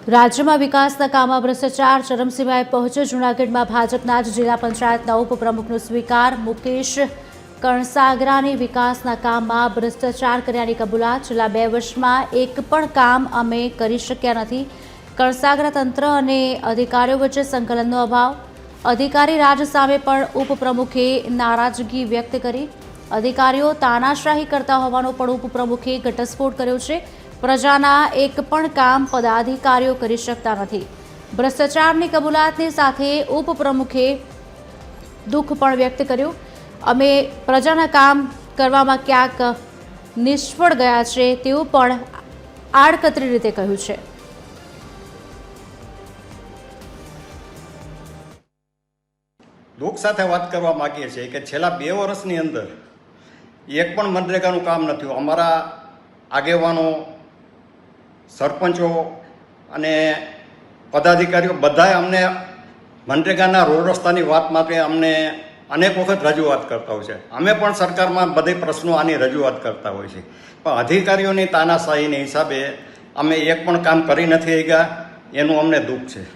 રાજ્યમાં વિકાસના કામમાં ભ્રષ્ટાચાર ચરમસીમાએ પહોંચ્યો। જૂનાગઢમાં ભાજપના જ જિલ્લા પંચાયતના ઉપપ્રમુખનો સ્વીકાર। મુકેશ કણસાગરાની વિકાસના કામમાં ભ્રષ્ટાચાર કર્યાની કબૂલાત। છેલ્લા 2 વર્ષમાં એક પણ કામ અમે કરી શક્યા નથી। કણસાગરા તંત્ર અને અધિકારીઓ વચ્ચે સંકલનનો અભાવ। અધિકારી રાજ સામે પણ ઉપપ્રમુખે નારાજગી વ્યક્ત કરી। અધિકારીઓ તાનાશાહી કરતા હોવાનો પણ ઉપપ્રમુખે ઘટસ્ફોટ કર્યો છે। પ્રજાના એક પણ કામ પદાધિકારીઓ કરી શકતા નથી। ભ્રષ્ટાચારની કબૂલાતની સાથે ઉપપ્રમુખે દુઃખ પણ વ્યક્ત કર્યું। અમે પ્રજાના કામ કરવામાં ક્યાંક નિષ્ફળ ગયા છે તેવું પણ આડકતરી રીતે કહ્યું છે। દુઃખ સાથે વાત કરવા માગીએ છીએ કે છેલ્લા 2 વર્ષની અંદર એક પણ મનરેગાનું કામ નથી થયું। અમારા આગેવાનો, સરપંચો અને પદાધિકારીઓ બધાએ અમને મનરેગાના રોડ રસ્તાની વાત માટે અમને અનેક વખત રજૂઆત કરતા હોય છે। અમે પણ સરકારમાં બધે પ્રશ્નો આની રજૂઆત કરતા હોય છે, પણ અધિકારીઓની તાનાશાહીને હિસાબે અમે એક પણ કામ કરી નથી શક્યા, એનું અમને દુઃખ છે।